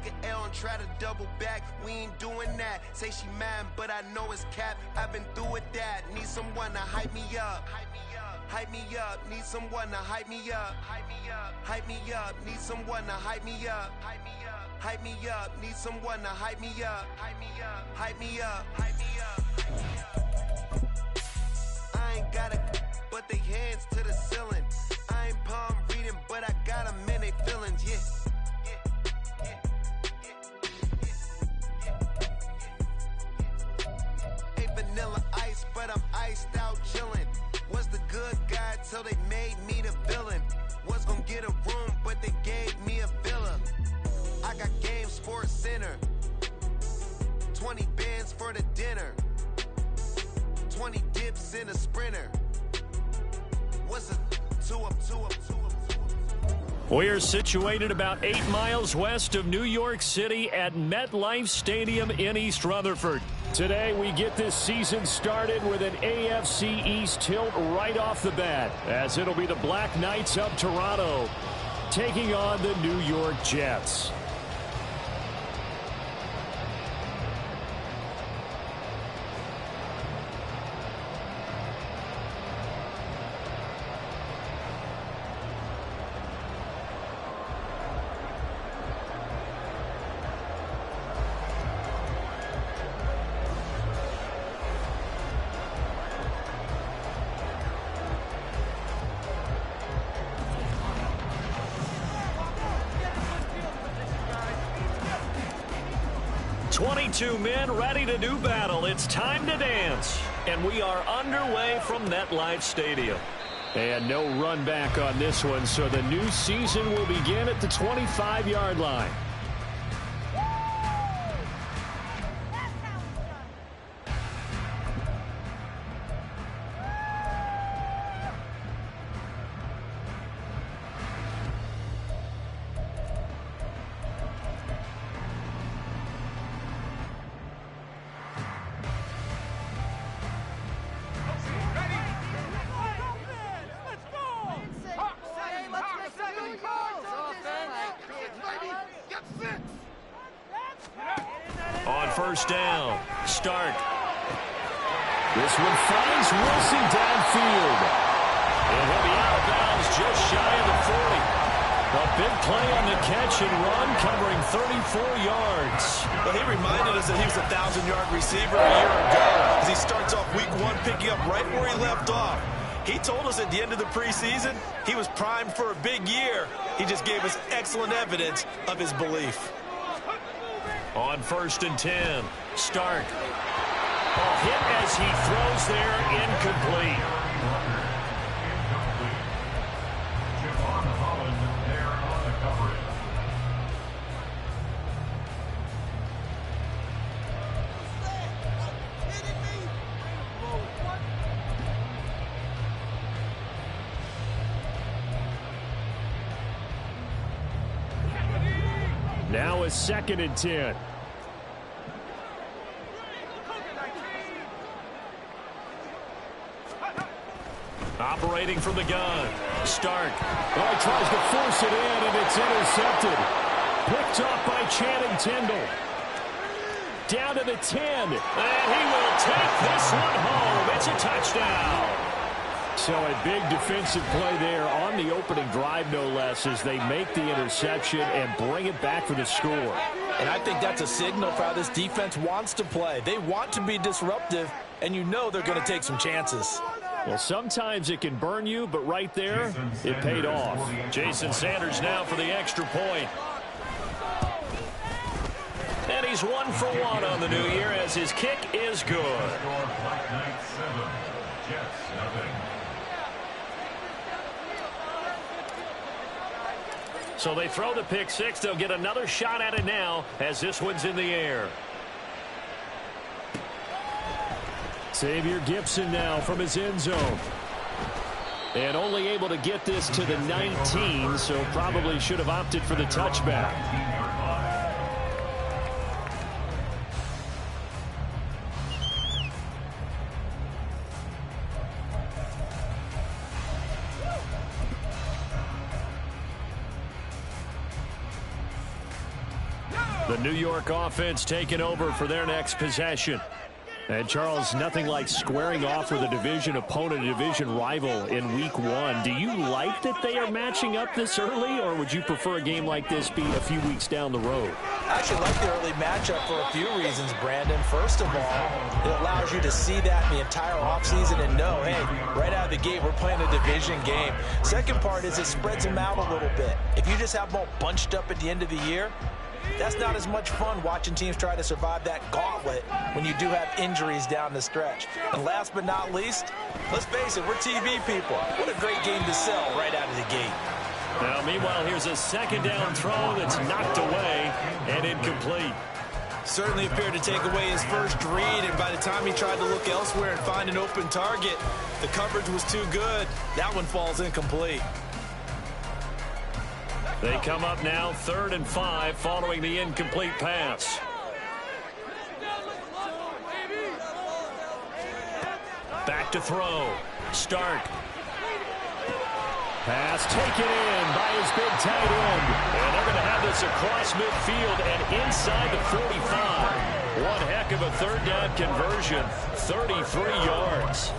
take an L and try to double back. We ain't doing that. Say she mad, but I know it's cap. I've been through with that. Need someone to hype me up. Hype me up. Need someone to hype me up. Hype me up. Hype me up. Need someone to hype me up. Hype me up. Hype me up. Need someone to hype me up. Hype me up. Hype me up. Hype me up. I ain't got it, but they hands to the ceiling. I ain't palm reading, but I got them in they feelings, yeah. Hey, vanilla ice, but I'm iced out chillin'. Was the good guy till they made me the villain. Was gonna get a room, but they gave me a villa. I got game Sports Center. 20 bands for the dinner. 20 dips in a Sprinter. What's a two up? We're situated about 8 miles west of New York City at MetLife Stadium in East Rutherford. Today, we get this season started with an AFC East tilt right off the bat, as it'll be the Black Knights of Toronto taking on the New York Jets. Two men ready to do battle. It's time to dance. And we are underway from MetLife Stadium. And no run back on this one, so the new season will begin at the 25-yard line. First down. Start. This one finds Wilson downfield. And he'll be out of bounds just shy of the 40. A big play on the catch and run, covering 34 yards. Well, he reminded us that he was a 1,000-yard receiver a year ago, as he starts off week one picking up right where he left off. He told us at the end of the preseason he was primed for a big year. He just gave us excellent evidence of his belief. On 1st and 10, Stark. A hit as he throws there, incomplete. Now a 2nd and 10. Operating from the gun. Stark. Oh, he tries to force it in, and it's intercepted. Picked off by Channing Tindall. Down to the 10. And he will take this one home. It's a touchdown. So a big defensive play there on the opening drive, no less, as they make the interception and bring it back for the score. And I think that's a signal for how this defense wants to play. They want to be disruptive, and you know they're going to take some chances. Well, sometimes it can burn you, but right there, it paid off. Jason Sanders now for the extra point. And he's 1 for 1 on the new year as his kick is good. So they throw the pick six. They'll get another shot at it now as this one's in the air. Xavier Gibson now from his end zone. And only able to get this to the 19, so probably should have opted for the touchback. The New York offense taking over for their next possession. And, Charles, nothing like squaring off with a division opponent, a division rival in Week 1. Do you like that they are matching up this early, or would you prefer a game like this be a few weeks down the road? I actually like the early matchup for a few reasons, Brandon. First of all, it allows you to see that in the entire offseason and know, hey, right out of the gate, we're playing a division game. Second part is it spreads them out a little bit. If you just have them all bunched up at the end of the year, that's not as much fun watching teams try to survive that gauntlet when you do have injuries down the stretch. And last but not least, let's face it, we're TV people. What a great game to sell right out of the gate. Now, meanwhile, here's a second down throw that's knocked away and incomplete. Certainly appeared to take away his first read, and by the time he tried to look elsewhere and find an open target, the coverage was too good. That one falls incomplete. They come up now 3rd and 5 following the incomplete pass. Back to throw. Stark. Pass taken in by his big tight end. And they're going to have this across midfield and inside the 45. One heck of a third down conversion. 33 yards.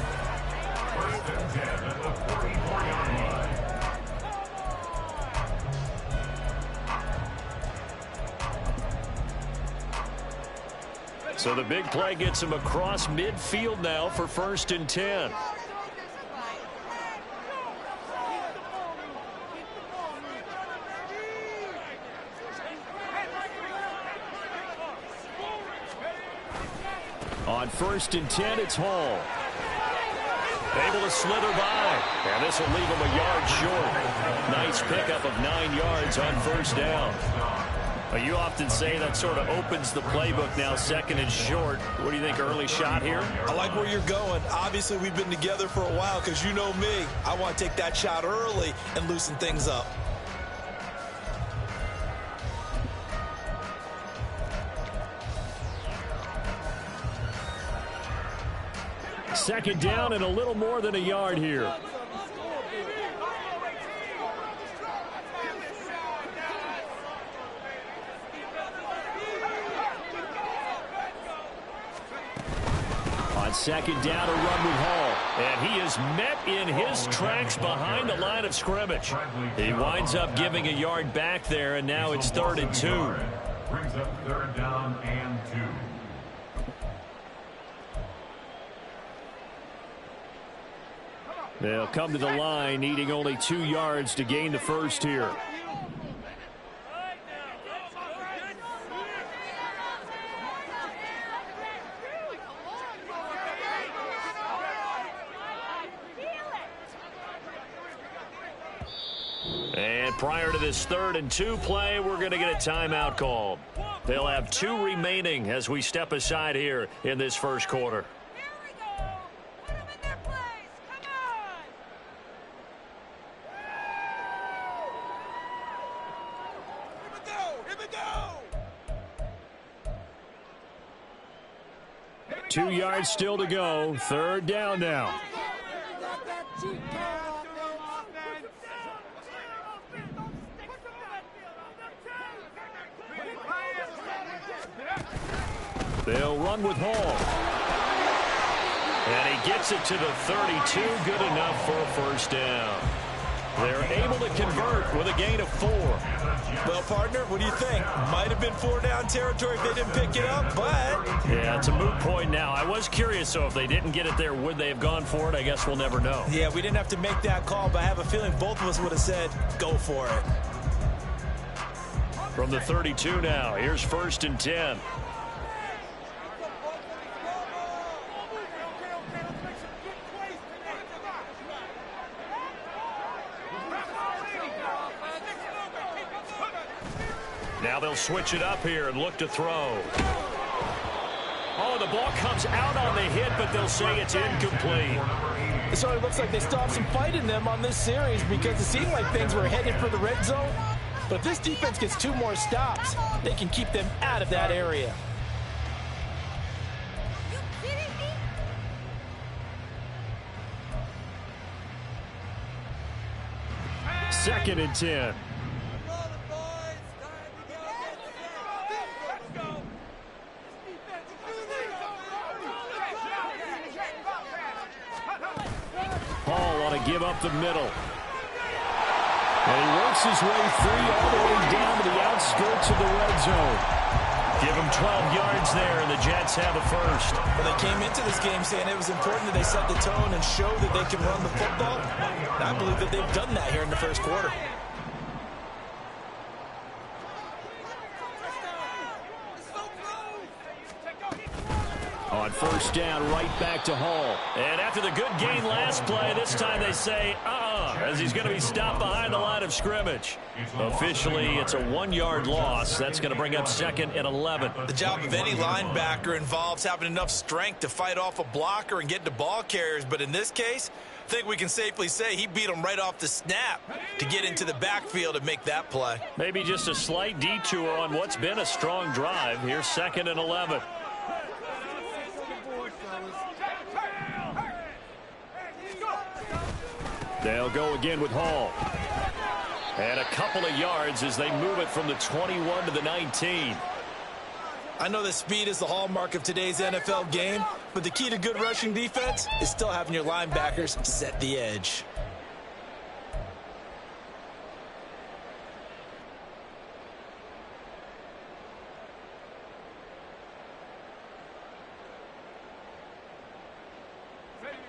So the big play gets him across midfield now for 1st and 10. On 1st and 10, it's Hall. Able to slither by. And this will leave him a yard short. Nice pickup of 9 yards on 1st down. Well, you often say that sort of opens the playbook now, 2nd and short. What do you think, early shot here? I like where you're going. Obviously, we've been together for a while because you know me. I want to take that shot early and loosen things up. Second down and a little more than a yard here. On 2nd down, a run with Hall. And he is met in his tracks behind the line of scrimmage. He winds up giving a yard back there, and now it's 3rd and 2. Brings up 3rd down and 2. They'll come to the line, needing only 2 yards to gain the first here. And prior to this 3rd and 2 play, we're going to get a timeout called. They'll have 2 remaining as we step aside here in this first quarter. Two yards still to go. 3rd down now. They'll run with Hall. And he gets it to the 32. Good enough for a 1st down. They're able to convert with a gain of 4. Well, partner, what do you think? Might have been 4-down territory if they didn't pick it up, but... Yeah, it's a moot point now. I was curious, so if they didn't get it there, would they have gone for it? I guess we'll never know. Yeah, we didn't have to make that call, but I have a feeling both of us would have said, go for it. From the 32 now, here's 1st and 10. Now they'll switch it up here and look to throw. Oh, the ball comes out on the hit, but they'll say it's incomplete. It sort of looks like they still have some fight in them on this series because it seemed like things were headed for the red zone. But if this defense gets 2 more stops, they can keep them out of that area. Second and 10. give up the middle. And he works his way free all the way down to the outskirts of the red zone. Give him 12 yards there, and the Jets have a first. Well, they came into this game saying it was important that they set the tone and show that they can run the football. And I believe that they've done that here in the first quarter. On first down, right back to Hall. And after the good gain last play, this time they say, as he's going to be stopped behind the line of scrimmage. Officially, it's a 1-yard loss. That's going to bring up 2nd and 11. The job of any linebacker involves having enough strength to fight off a blocker and get to ball carriers. But in this case, I think we can safely say he beat him right off the snap to get into the backfield and make that play. Maybe just a slight detour on what's been a strong drive. Here's 2nd and 11. They'll go again with Hall. And a couple of yards as they move it from the 21 to the 19. I know that speed is the hallmark of today's NFL game, but the key to good rushing defense is still having your linebackers set the edge.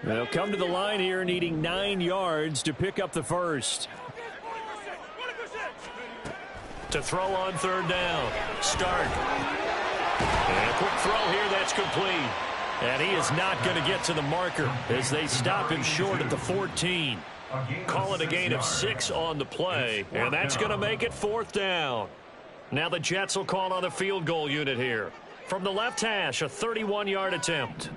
They'll come to the line here needing 9 yards to pick up the first. To throw on third down. Stark. And a quick throw here that's complete. And he is not going to get to the marker as they stop him short at the 14. Call it a gain of 6 on the play. And that's going to make it 4th down. Now the Jets will call on the field goal unit here. From the left hash, a 31-yard attempt.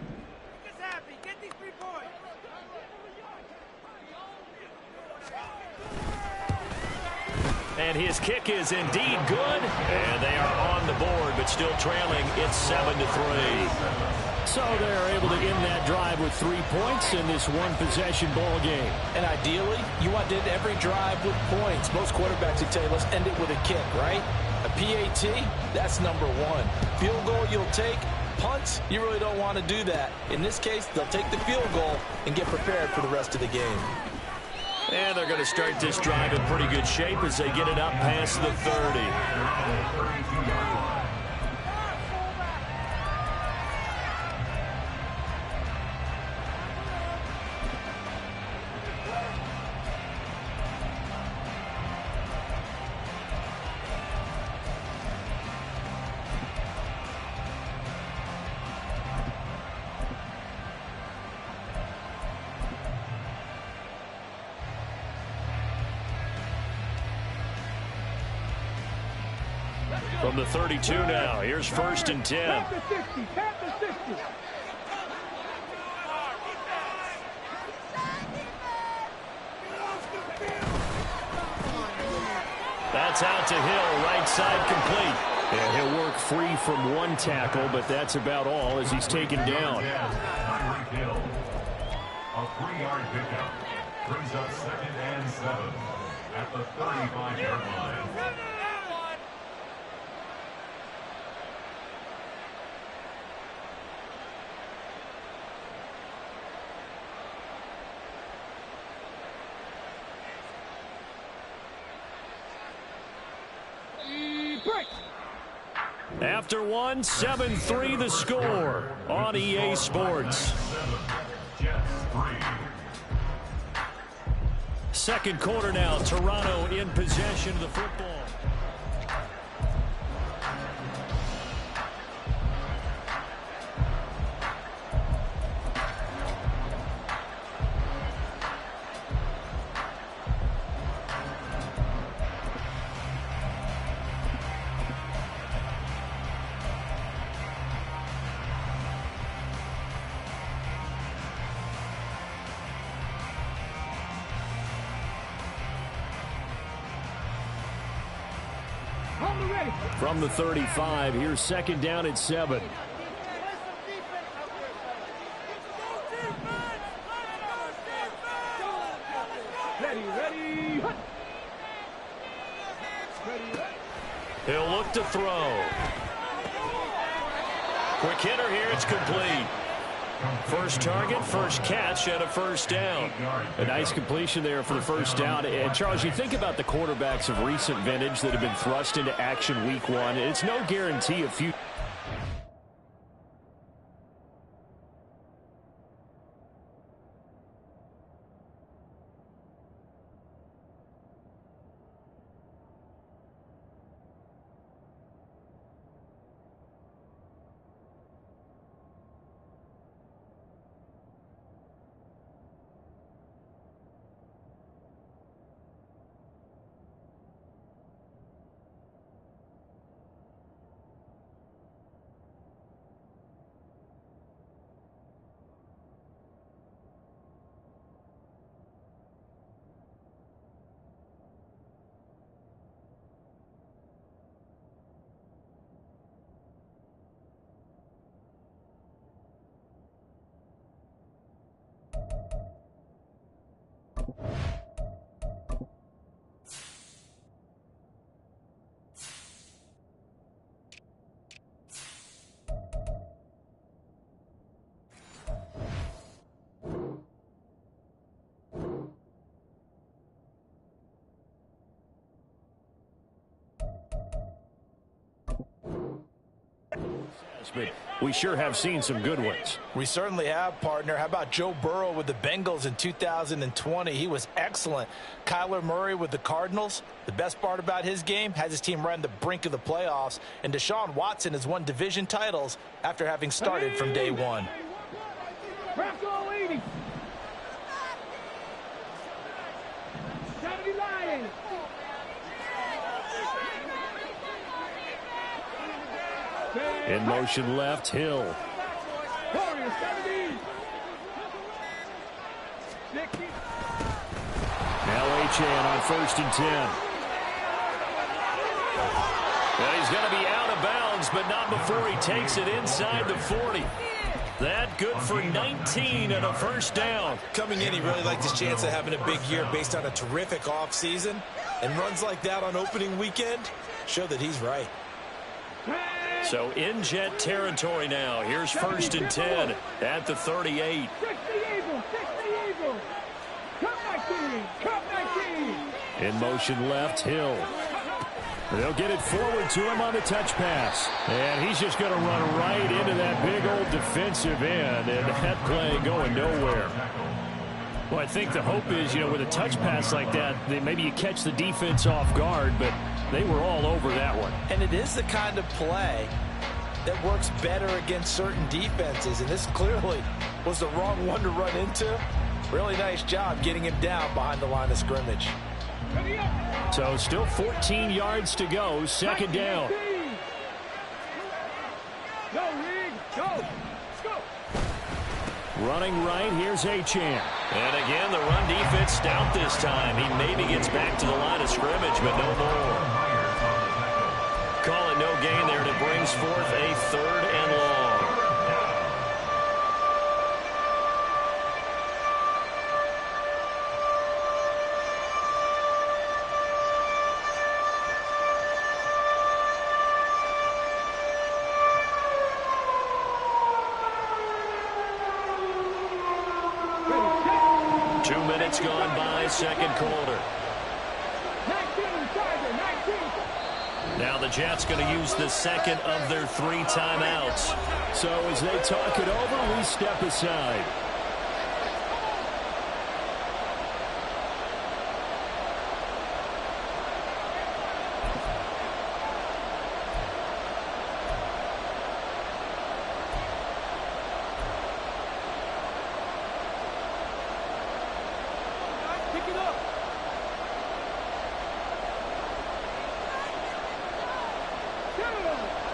And his kick is indeed good. And they are on the board, but still trailing. It's 7-3. So they're able to end that drive with 3 points in this one-possession ball game. And ideally, you want to end every drive with points. Most quarterbacks would tell you, let's end it with a kick, right? A PAT, that's number 1. Field goal you'll take. Punts, you really don't want to do that. In this case, they'll take the field goal and get prepared for the rest of the game. And they're going to start this drive in pretty good shape as they get it up past the 30. From the 32 now, here's 1st and 10. That's out to Hill, right side complete. And he'll work free from 1 tackle, but that's about all as he's taken down. A 3-yard pickup brings up 2nd and 7 at the 35-yard line. After 1, 7-3 the score on EA Sports. Second quarter now, Toronto in possession of the football. From the 35, here's 2nd down at 7. He'll look to throw. Quick hitter here, it's complete. First target, first catch, and a first down. A nice completion there for the first down. And, Charles, you think about the quarterbacks of recent vintage that have been thrust into action week one. It's no guarantee of future. But we sure have seen some good ones. We certainly have, partner. How about Joe Burrow with the Bengals in 2020? He was excellent. Kyler Murray with the Cardinals. The best part about his game has his team right on the brink of the playoffs. And Deshaun Watson has won division titles after having started from day one. In motion left, Hill. Now Achane on 1st and 10. Well, he's going to be out of bounds, but not before he takes it inside the 40. That good for 19 and a first down. Coming in, he really liked his chance of having a big year based on a terrific offseason. And runs like that on opening weekend show that he's right. So in Jet territory now. Here's 1st and 10 at the 38. In motion left, Hill. They'll get it forward to him on the touch pass. And he's just going to run right into that big old defensive end. And that play going nowhere. Well, I think the hope is, with a touch pass like that, maybe you catch the defense off guard, but they were all over that one. And it is the kind of play that works better against certain defenses. And this clearly was the wrong one to run into. Really nice job getting him down behind the line of scrimmage. So still 14 yards to go. 2nd down. Running right, here's Achane. And again, the run defense stout this time. He maybe gets back to the line of scrimmage, but no more. Call it no gain there, and it brings forth a 3rd and long. Gone by, 2nd quarter. Now the Jets going to use the 2nd of their 3 timeouts. So as they talk it over, we step aside.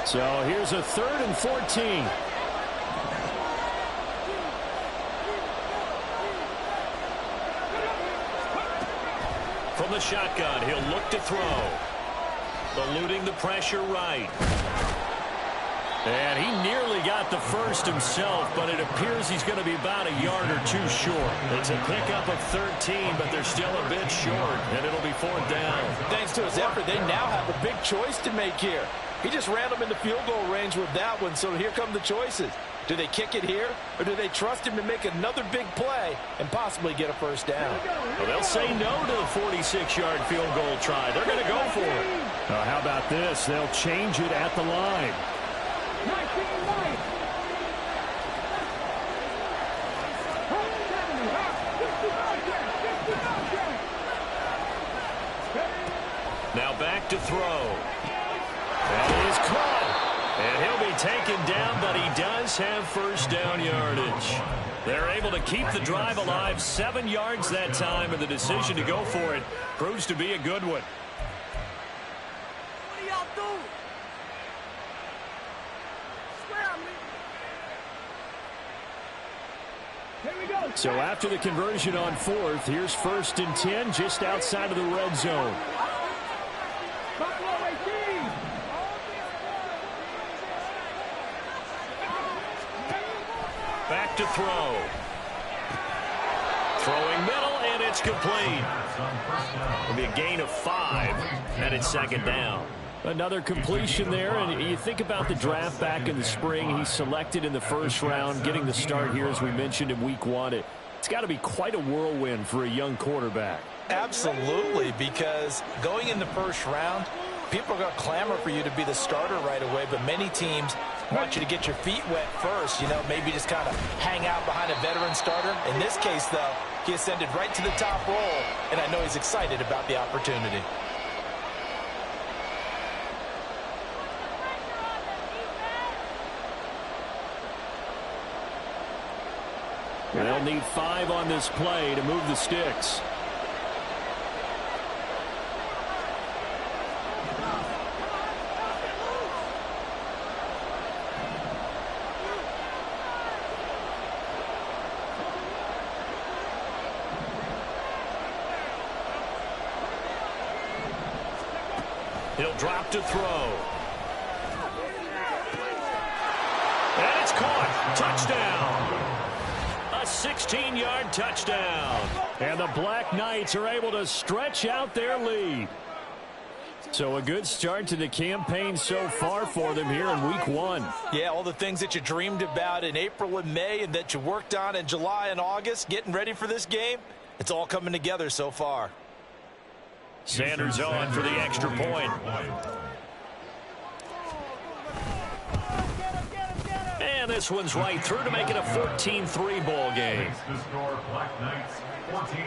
So here's a 3rd and 14. From the shotgun, he'll look to throw. Eluding the pressure right. And he nearly got the first himself, but it appears he's going to be about a yard or 2 short. It's a pickup of 13, but they're still a bit short, and it'll be 4th down. Thanks to his effort, they now have a big choice to make here. He just ran them into field goal range with that one, so here come the choices. Do they kick it here, or do they trust him to make another big play and possibly get a first down? Well, they'll say no to the 46-yard field goal try. They're going to go for it. How about this? They'll change it at the line. Now back to throw. That is caught. And he'll be taken down, but he does have first down yardage. They're able to keep the drive alive, 7 yards that time, and the decision to go for it proves to be a good one. What do y'all do? Here we go. So after the conversion on 4th, here's 1st and 10 just outside of the red zone. Back to throw. Throwing middle, and it's complete. It'll be a gain of 5, and it's 2nd down. Another completion there, and you think about the draft back in the spring. He's selected in the 1st round, getting the start here, as we mentioned, in week 1. It's got to be quite a whirlwind for a young quarterback. Absolutely, because going in the 1st round, people are going to clamor for you to be the starter right away, but many teams want you to get your feet wet first, maybe just kind of hang out behind a veteran starter. In this case, though, he ascended right to the top role, and I know he's excited about the opportunity. They'll need 5 on this play to move the sticks. He'll drop to throw. And it's caught. Touchdown. A 16-yard touchdown. And the Black Knights are able to stretch out their lead. So a good start to the campaign so far for them here in week 1. Yeah, all the things that you dreamed about in April and May and that you worked on in July and August, getting ready for this game, it's all coming together so far. Sanders on for the extra point. And this one's right through to make it a 14-3 ball game. The score, Black Knights 14,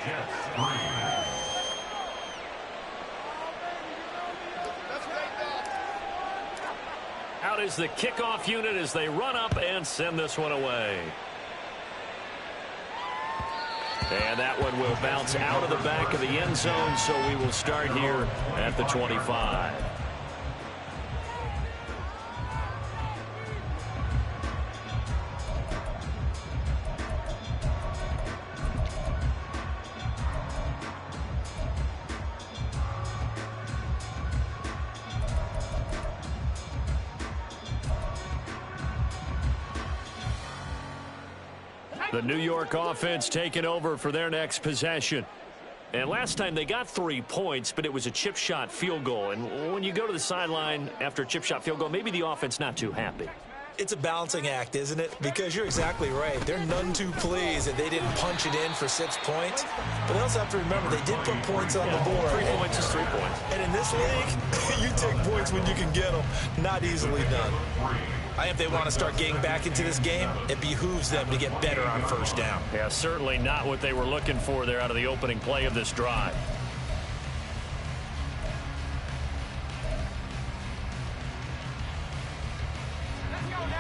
Jets 3. Out is the kickoff unit as they run up and send this one away. And that one will bounce out of the back of the end zone, so we will start here at the 25. The New York offense taking over for their next possession. And last time they got 3 points, but it was a chip shot field goal. And when you go to the sideline after a chip shot field goal, maybe the offense not too happy. It's a balancing act, isn't it? Because you're exactly right. They're none too pleased that they didn't punch it in for 6 points. But they also have to remember they did put points on the board. 3 points is 3 points. And in this league, you take points when you can get them. Not easily done. I think if they want to start getting back into this game, it behooves them to get better on first down. Yeah, certainly not what they were looking for there out of the opening play of this drive.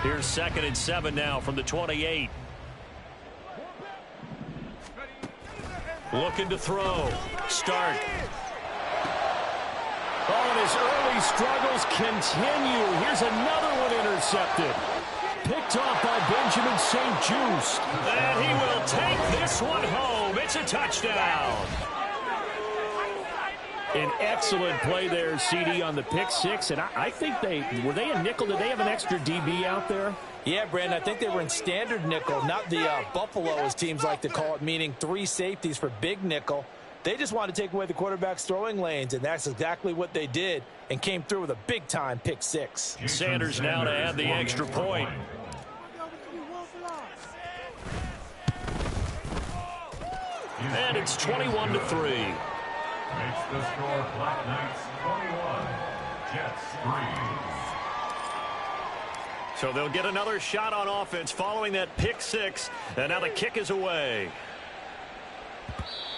Here's 2nd and 7 now from the 28. Looking to throw. Start. Oh, and his early struggles continue. Here's another one intercepted. Picked off by Benjamin St. Juste. And he will take this one home. It's a touchdown. An excellent play there, CD, on the pick 6. And I think were they a nickel? Did they have an extra DB out there? Yeah, Brandon, I think they were in standard nickel, not the Buffalo, as teams like to call it, meaning 3 safeties for big nickel. They just want to take away the quarterback's throwing lanes, and that's exactly what they did and came through with a big-time pick six. Sanders now to add the extra point. And it's 21-3. Makes the score Black Knights 21, Jets 3. So they'll get another shot on offense following that pick six. And now the kick is away.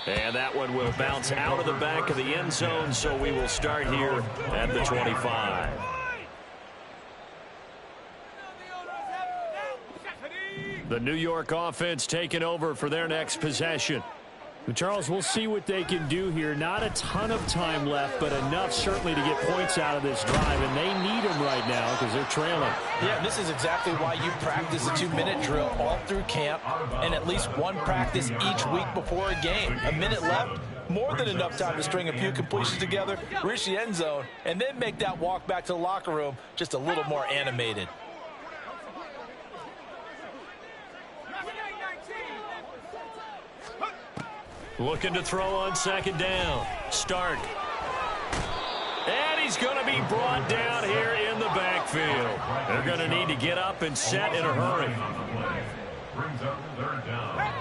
And that one will bounce out of the back of the end zone, so we will start here at the 25. The New York offense taking over for their next possession. Charles, we'll see what they can do here. Not a ton of time left, but enough certainly to get points out of this drive, and they need them right now because they're trailing. Yeah, this is exactly why you practice a 2-minute drill all through camp and at least one practice each week before a game. A minute left, more than enough time to string a few completions together, reach the end zone, and then make that walk back to the locker room just a little more animated. Looking to throw on second down. Stark. And he's going to be brought down here in the backfield. They're going to need to get up and set in a hurry. Brings up third down.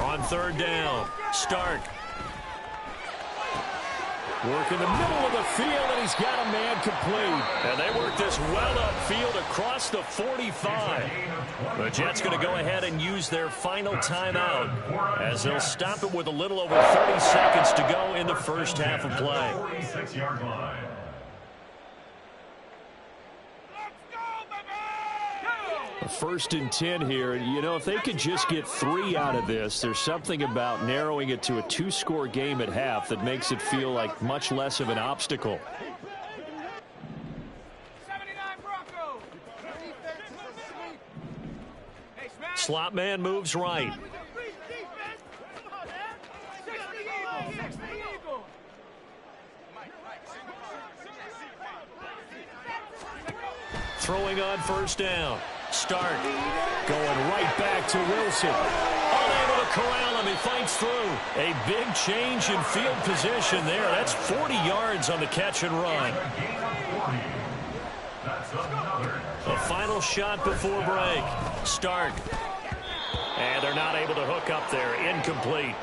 On third down, Stark. Work in the middle of the field, and he's got a man complete. And they work this well upfield across the 45. The Jets going to go ahead and use their final timeout as they'll stop it with a little over 30 seconds to go in the first half of play. 46-yard line. First and 10 here. You know, if they could just get 3 out of this, there's something about narrowing it to a 2-score game at half that makes it feel like much less of an obstacle. Slot man moves right. Throwing on first down. Stark going right back to Wilson. Unable to corral him. He fights through. A big change in field position there. That's 40 yards on the catch and run. A final shot before break. Stark. And they're not able to hook up there. Incomplete.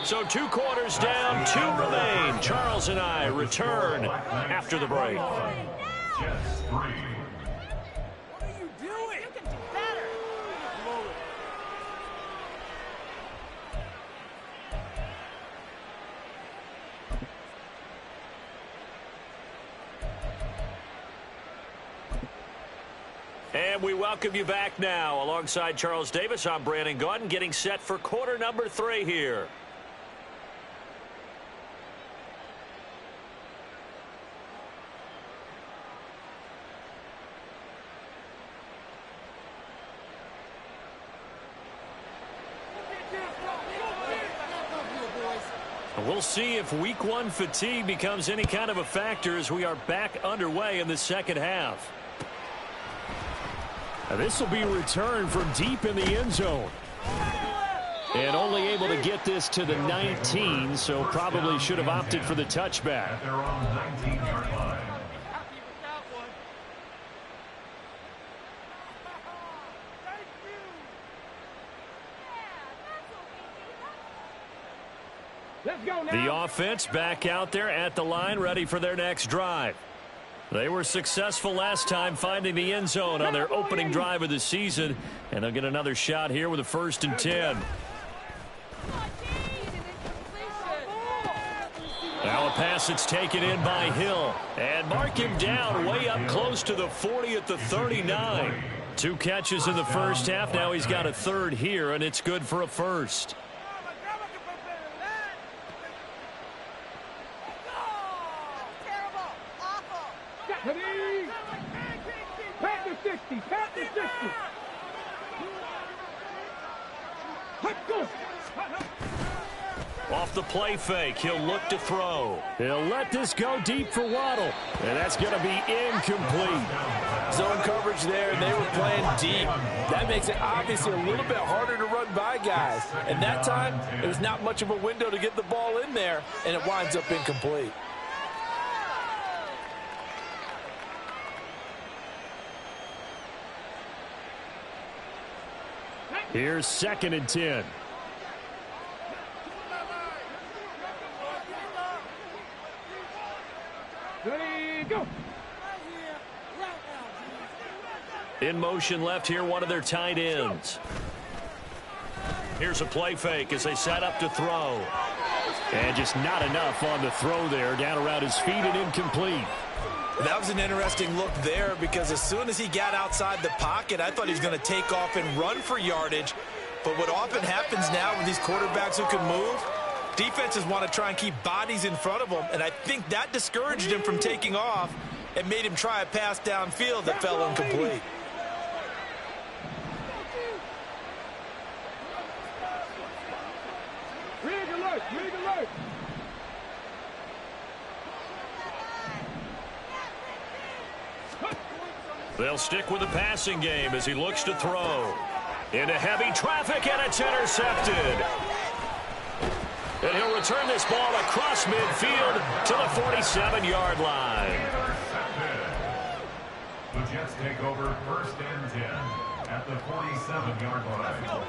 So 2 quarters down, 2 remain. Charles and I return after the break. Jets 3. And we welcome you back now. Alongside Charles Davis, I'm Brandon Gaudin, getting set for quarter number 3 here. We'll see if week 1 fatigue becomes any kind of a factor as we are back underway in the second half. This will be returned from deep in the end zone. And only able to get this to the 19, so probably should have opted for the touchback. At their own 19-yard line. The offense back out there at the line, ready for their next drive. They were successful last time finding the end zone on their opening drive of the season, and they'll get another shot here with a 1st and 10. Now a pass that's taken in by Hill, and mark him down way up close to the 40 at the 39. 2 catches in the first half. Now he's got a 3rd here, and it's good for a 1st. Off the play fake, he'll look to throw. He'll let this go deep for Waddle. And that's going to be incomplete. Zone coverage there, and they were playing deep. That makes it obviously a little bit harder to run by guys. And that time, it was not much of a window to get the ball in there, and it winds up incomplete. Here's 2nd and 10. Go. In motion left here, one of their tight ends. Here's a play fake as they set up to throw. And just not enough on the throw there. Down around his feet and incomplete. That was an interesting look there because as soon as he got outside the pocket, I thought he was going to take off and run for yardage. But what often happens now with these quarterbacks who can move, defenses want to try and keep bodies in front of them, and I think that discouraged him from taking off and made him try a pass downfield that fell incomplete. Rig alert. They'll stick with the passing game as he looks to throw. Into heavy traffic, and it's intercepted. And he'll return this ball across midfield to the 47-yard line. The Jets take over 1st and 10 at the 47-yard line.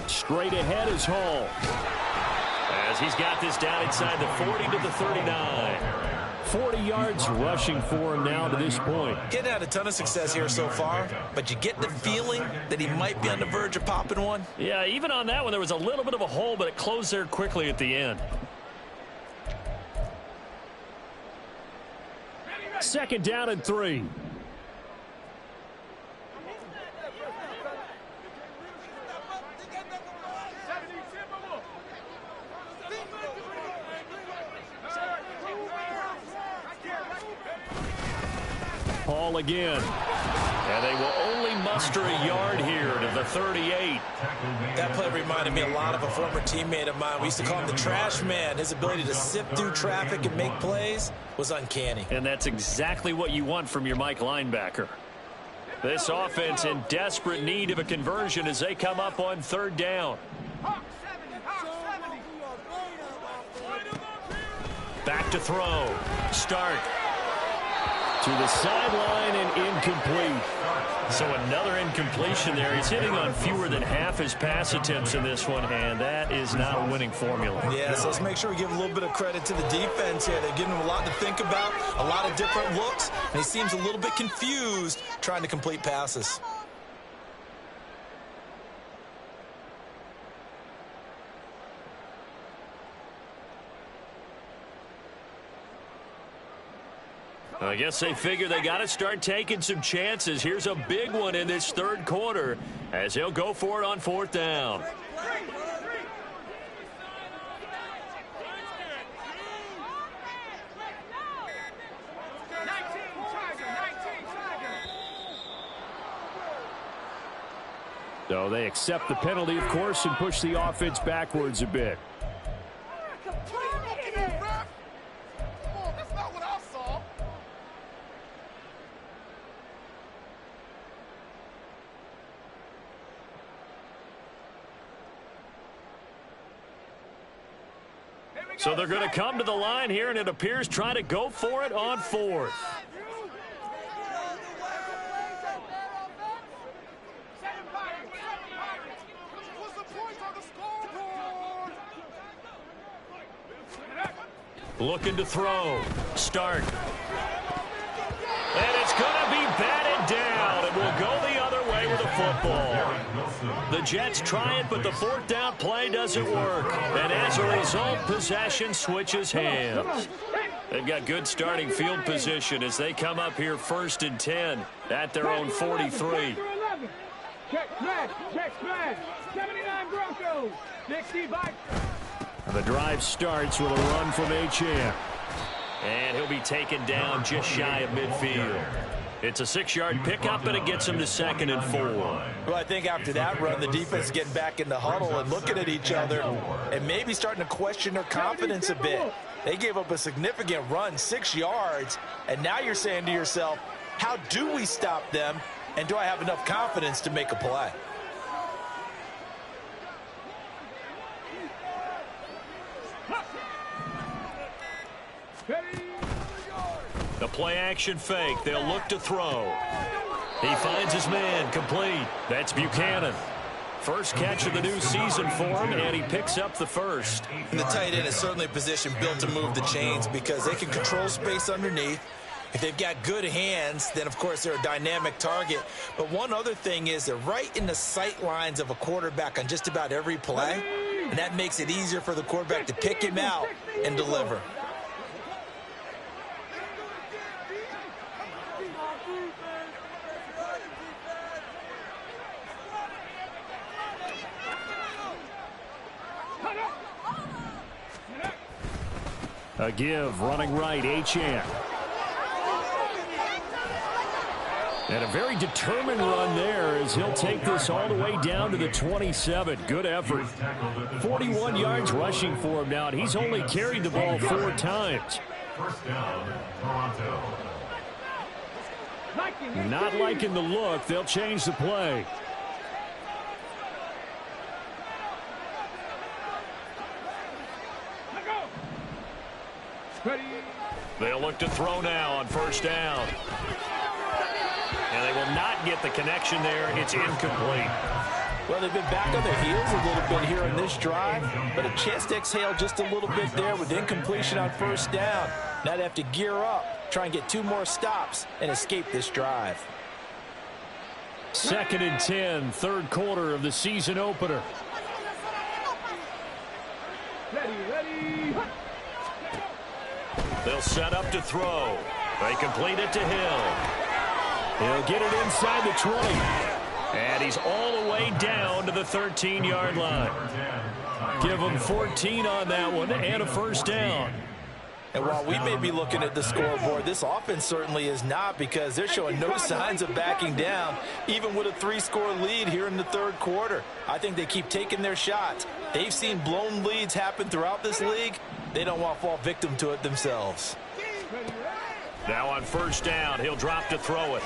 Straight ahead is Hall. As he's got this down inside the 40 to the 39. 40 yards rushing for him now to this point. Getting had a ton of success here so far, but you get the feeling that he might be on the verge of popping one. Yeah, even on that one, there was a little bit of a hole, but it closed there quickly at the end. 2nd down and 3. Hall again. And they will only muster a yard here to the 38. That play reminded me a lot of a former teammate of mine. We used to call him the trash man. His ability to sift through traffic and make plays was uncanny. And that's exactly what you want from your Mike linebacker. This offense in desperate need of a conversion as they come up on 3rd down. Back to throw. Stark. To the sideline and incomplete. So another incompletion there. He's hitting on fewer than half his pass attempts in this one, and that is not a winning formula. Yeah, so let's make sure we give a little bit of credit to the defense here. They're giving him a lot to think about, a lot of different looks, and he seems a little bit confused trying to complete passes. I guess they figure they got to start taking some chances. Here's a big one in this 3rd quarter as he'll go for it on 4th down. So they accept the penalty, of course, and push the offense backwards a bit. So they're going to come to the line here, and it appears trying to go for it on 4th. Looking to throw. Stark. And it's going to be batted down. It will go the other way with the football. The Jets try it, but the 4th down play doesn't work. And as a result, possession switches hands. They've got good starting field position as they come up here 1st and 10 at their own 43. Check smash. 79 Broncos. 60 Vikings. The drive starts with a run from Achane. And he'll be taken down just shy of midfield. It's a 6-yard pickup, and it gets him to 2nd and 4. Well, I think after that run, the defense getting back in the huddle and looking at each other and maybe starting to question their confidence a bit. They gave up a significant run, 6 yards, and now you're saying to yourself, how do we stop them, and do I have enough confidence to make a play? The play-action fake. They'll look to throw. He finds his man, complete. That's Buchanan. First catch of the new season for him, and he picks up the first. And the tight end is certainly a position built to move the chains because they can control space underneath. If they've got good hands, then, of course, they're a dynamic target. But one other thing is they're right in the sight lines of a quarterback on just about every play, and that makes it easier for the quarterback to pick him out and deliver. A give, running right, Achane. And a very determined run there as he'll take this all the way down to the 27. Good effort. 41 yards rushing for him now, and he's only carried the ball 4 times. First down, Toronto. Not liking the look. They'll change the play. They'll look to throw now on first down. And they will not get the connection there. It's incomplete. Well, they've been back on their heels a little bit here in this drive, but a chance to exhale just a little bit there with incompletion on first down. Now they have to gear up, try and get 2 more stops, and escape this drive. 2nd and 10, 3rd quarter of the season opener. Ready. They'll set up to throw. They complete it to Hill. He'll get it inside the 20. And he's all the way down to the 13-yard line. Give him 14 on that one and a first down. And while we may be looking at the scoreboard, this offense certainly is not, because they're showing no signs of backing down, even with a 3-score lead here in the 3rd quarter. I think they keep taking their shots. They've seen blown leads happen throughout this league. They don't want to fall victim to it themselves. Now on first down, he'll drop to throw it.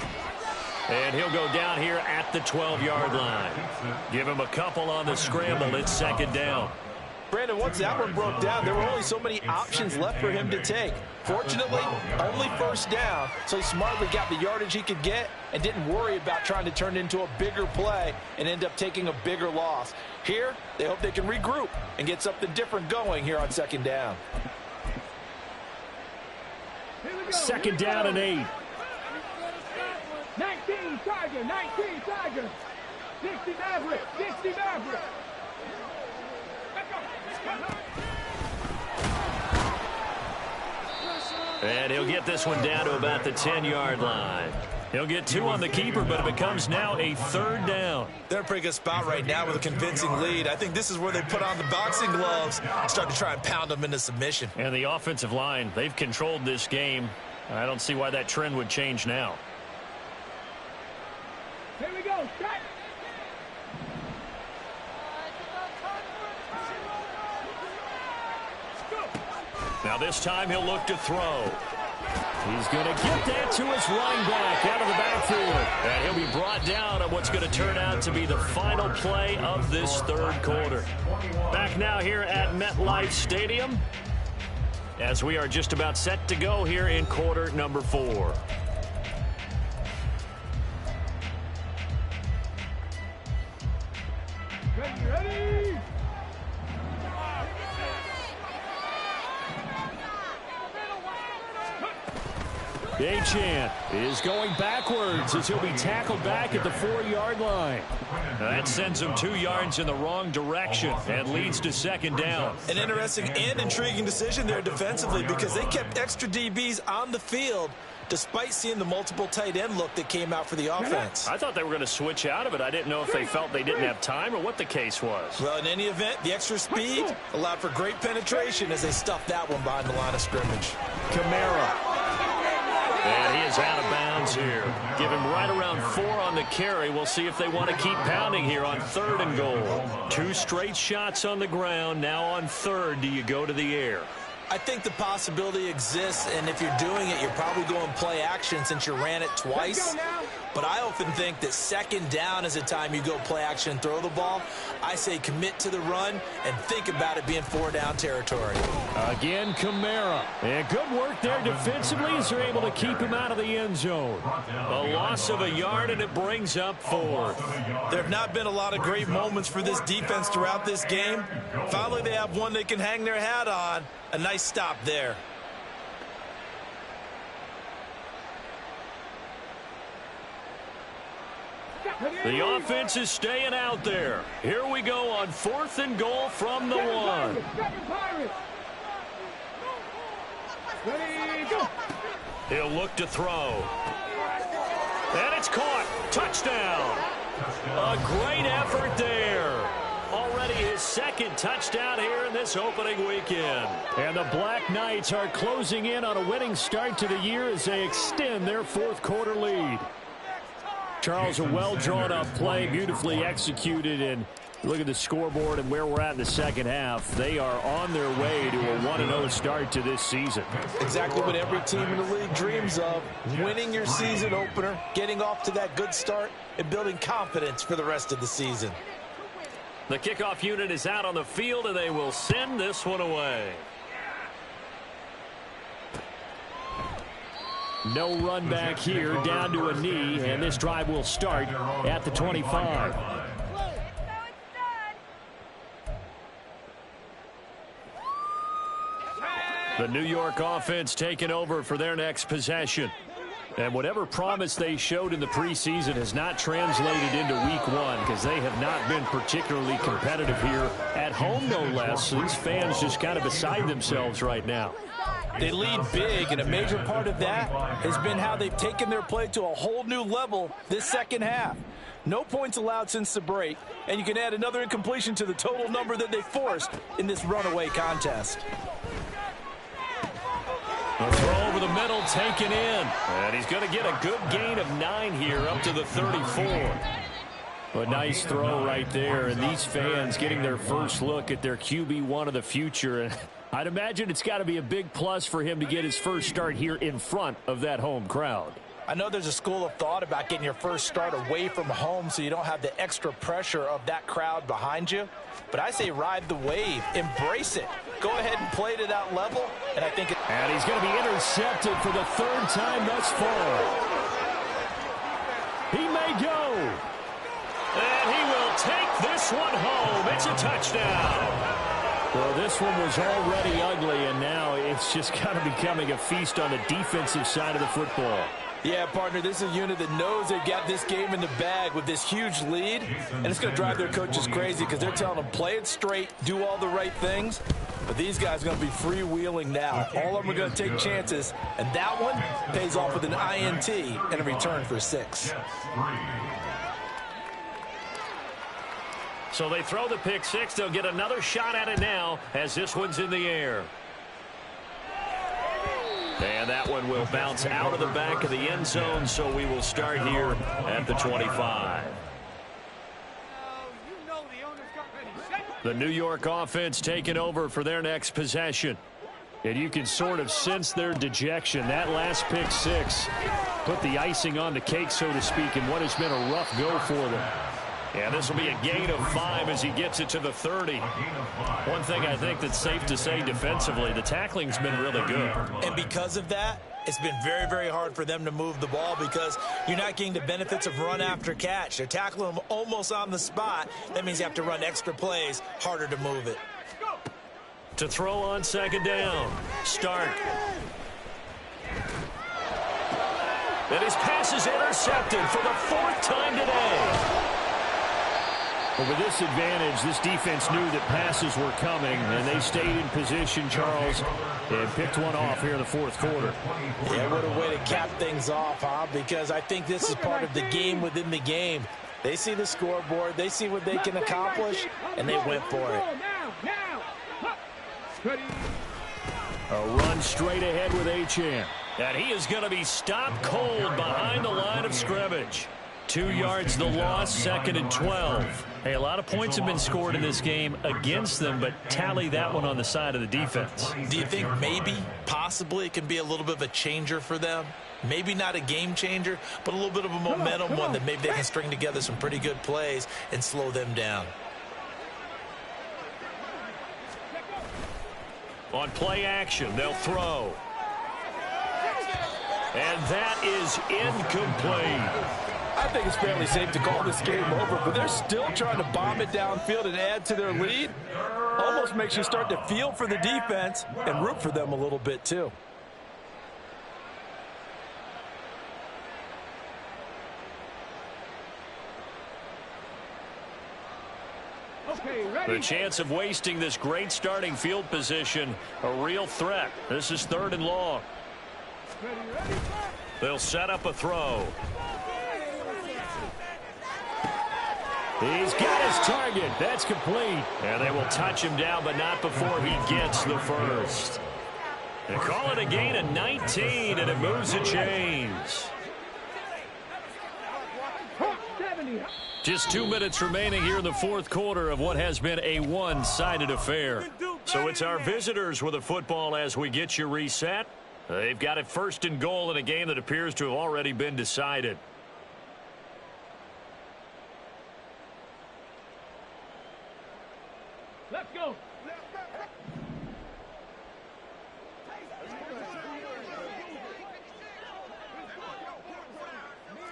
And he'll go down here at the 12-yard line. Give him a couple on the scramble. It's 2nd down. Brandon, once that one broke down, there were only so many options left for him to take. Fortunately, only first down, so he smartly got the yardage he could get and didn't worry about trying to turn it into a bigger play and end up taking a bigger loss. Here, they hope they can regroup and get something different going here on 2nd down. 2nd down and 8. 19 Tiger. 60 Maverick. And he'll get this one down to about the 10-yard line. He'll get 2 on the keeper, but it becomes now a 3rd down. They're in a pretty good spot right now with a convincing lead. I think this is where they put on the boxing gloves and start to try and pound them into submission. And the offensive line, they've controlled this game. I don't see why that trend would change now. Here we go. Shot. Now this time he'll look to throw. He's going to get that to his running back out of the backfield. And he'll be brought down on what's going to turn out to be the final play of this 3rd quarter. Back now here at MetLife Stadium, as we are just about set to go here in quarter number 4. Ready. Achane is going backwards as he'll be tackled back at the 4-yard line. That sends him 2 yards in the wrong direction and leads to 2nd down. An interesting and intriguing decision there defensively, because they kept extra DBs on the field despite seeing the multiple tight end look that came out for the offense. I thought they were going to switch out of it. I didn't know if they felt they didn't have time or what the case was. Well, in any event, the extra speed allowed for great penetration as they stuffed that one behind the line of scrimmage. Kamara. And he is out of bounds here. Give him right around 4 on the carry. We'll see if they want to keep pounding here on 3rd and goal. 2 straight shots on the ground. Now on 3rd, do you go to the air? I think the possibility exists, and if you're doing it, you're probably going play action since you ran it twice. But I often think that 2nd down is the time you go play action and throw the ball. I say commit to the run and think about it being 4-down territory. Again, Kamara. And good work there defensively as they're able to keep him out of the end zone. A loss of a yard, and it brings up 4th. There have not been a lot of great moments for this defense throughout this game. Finally, they have one they can hang their hat on. A nice stop there. The offense is staying out there. Here we go on 4th and goal from the 1. He'll look to throw. And it's caught. Touchdown. A great effort there. Already his 2nd touchdown here in this opening weekend. And the Black Knights are closing in on a winning start to the year as they extend their 4th quarter lead. Charles, a well-drawn-up play, beautifully executed, and look at the scoreboard and where we're at in the 2nd half. They are on their way to a 1-0 start to this season. Exactly what every team in the league dreams of, winning your season opener, getting off to that good start, and building confidence for the rest of the season. The kickoff unit is out on the field, and they will send this one away. No run back here, down to a knee, and this drive will start at the 25. The New York offense taking over for their next possession. And whatever promise they showed in the preseason has not translated into week 1 because they have not been particularly competitive here at home, no less. So these fans just kind of beside themselves right now. They lead big, and a major part of that has been how they've taken their play to a whole new level this 2nd half. No points allowed since the break, and you can add another incompletion to the total number that they forced in this runaway contest. A throw over the middle, taken in. And he's going to get a good gain of 9 here up to the 34. A nice throw right there, and these fans getting their first look at their QB1 of the future. And I'd imagine it's got to be a big plus for him to get his first start here in front of that home crowd. I know there's a school of thought about getting your first start away from home so you don't have the extra pressure of that crowd behind you. But I say ride the wave. Embrace it. Go ahead and play to that level. And I think and he's going to be intercepted for the 3rd time thus far. He may go. And he will take this one home. It's a touchdown. Well, this one was already ugly, and now it's just kind of becoming a feast on the defensive side of the football. Yeah, partner, this is a unit that knows they've got this game in the bag with this huge lead, and it's going to drive their coaches crazy because they're telling them play it straight, do all the right things. But these guys are going to be freewheeling now. All of them are going to take chances, and that one pays off with an INT and a return for 6. So they throw the pick 6. They'll get another shot at it now as this one's in the air. And that one will bounce out of the back of the end zone, so we will start here at the 25. The New York offense taking over for their next possession. And you can sort of sense their dejection. That last pick 6 put the icing on the cake, so to speak, in what has been a rough go for them. And this will be a gain of 5 as he gets it to the 30. One thing I think that's safe to say defensively, the tackling's been really good. And because of that, it's been very, very hard for them to move the ball because you're not getting the benefits of run after catch. They're tackling them almost on the spot. That means you have to run extra plays, harder to move it. To throw on 2nd down, Stark. And his pass is intercepted for the 4th time today. But with this advantage, this defense knew that passes were coming, and they stayed in position, Charles, and picked one off here in the fourth quarter. Yeah, what a way to cap things off, huh? Because I think this is part of the game within the game. They see the scoreboard, they see what they can accomplish, and they went for it. A run straight ahead with Achane. And he is going to be stopped cold behind the line of scrimmage. 2 yards the loss, 2nd and 12. Hey, a lot of points have been scored in this game against them, but tally that one on the side of the defense. Do you think maybe, possibly, it can be a little bit of a changer for them? Maybe not a game changer, but a little bit of a momentum one that maybe they can string together some pretty good plays and slow them down. On play action, they'll throw. And that is incomplete. I think it's fairly safe to call this game over, but they're still trying to bomb it downfield and add to their lead. Almost makes you start to feel for the defense and root for them a little bit too. The chance of wasting this great starting field position, a real threat. This is 3rd and long. They'll set up a throw. He's got his target. That's complete. And they will touch him down, but not before he gets the first. They call it a gain of 19, and it moves the chains. Just 2 minutes remaining here in the fourth quarter of what has been a one-sided affair. So it's our visitors with the football as we get you reset. They've got it 1st and goal in a game that appears to have already been decided. Let's go.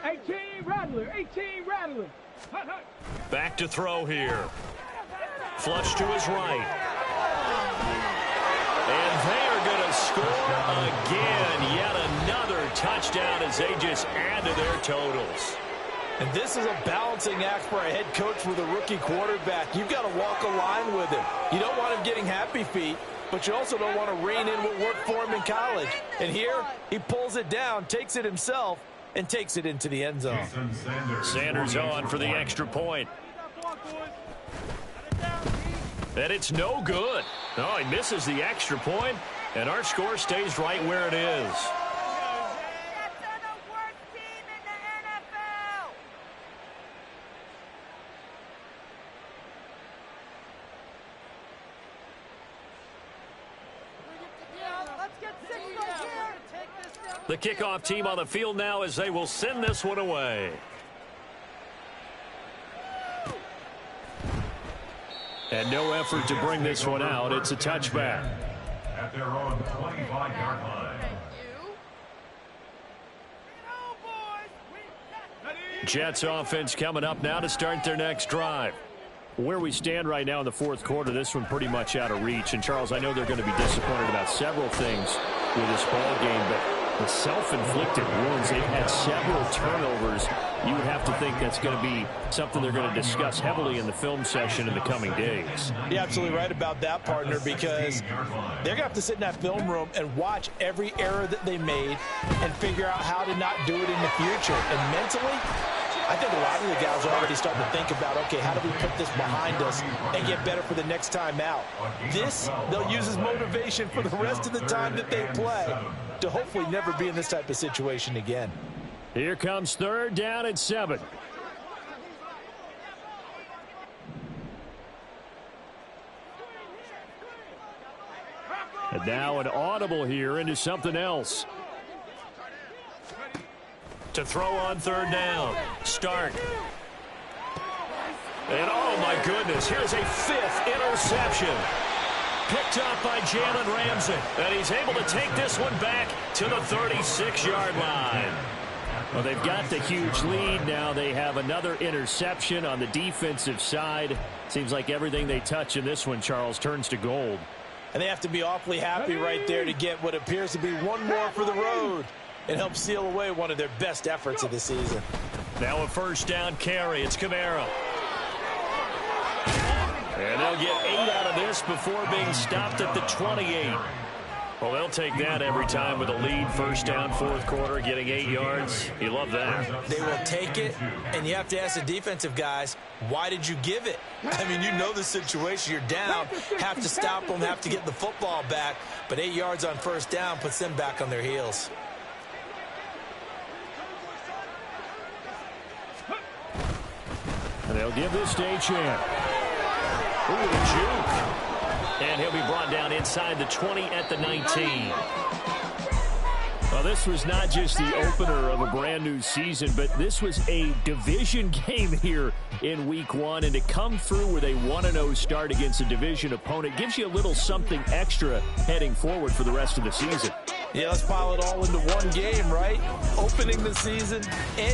18 Rattler, 18 Rattler. Back to throw here. Flush to his right. And they are going to score again. Yet another touchdown as they just add to their totals. And this is a balancing act for a head coach with a rookie quarterback. You've got to walk a line with him. You don't want him getting happy feet, but you also don't want to rein in what worked for him in college. And here, he pulls it down, takes it himself, and takes it into the end zone. Sanders on for the extra point. And it's no good. No, he misses the extra point, and our score stays right where it is. The kickoff team on the field now as they will send this one away. And no effort to bring this one out. It's a touchback. At their own 25-yard line. Jets offense coming up now to start their next drive. Where we stand right now in the fourth quarter, this one pretty much out of reach. And, Charles, I know they're going to be disappointed about several things with this ball game, but the self-inflicted wounds, they've had several turnovers. You would have to think that's going to be something they're going to discuss heavily in the film session in the coming days. You're absolutely right about that, partner, because they're going to have to sit in that film room and watch every error that they made and figure out how to not do it in the future. And mentally, I think a lot of the guys are already starting to think about, okay, how do we put this behind us and get better for the next time out? This, they'll use as motivation for the rest of the time that they play to hopefully never be in this type of situation again. Here comes 3rd down and 7. And now an audible here into something else. To throw on 3rd down. Stark. And oh my goodness, here's a 5th interception. Picked up by Jalen Ramsey. And he's able to take this one back to the 36-yard line. Well, they've got the huge lead. Now they have another interception on the defensive side. Seems like everything they touch in this one, Charles, turns to gold. And they have to be awfully happy right there to get what appears to be one more for the road and help seal away one of their best efforts of the season. Now a 1st down carry. It's Kamara. They'll get 8 out of this before being stopped at the 28. Well, they'll take that every time with a lead. First down, fourth quarter, getting 8 yards. You love that. They will take it, and you have to ask the defensive guys, why did you give it? I mean, you know the situation. You're down, have to stop them, have to get the football back. But 8 yards on first down puts them back on their heels. And they'll give this to Champ. Ooh, the juke. And he'll be brought down inside the 20 at the 19. Well, this was not just the opener of a brand new season, but this was a division game here in week 1. And to come through with a 1-0 start against a division opponent gives you a little something extra heading forward for the rest of the season. Yeah, let's pile it all into one game, right? Opening the season and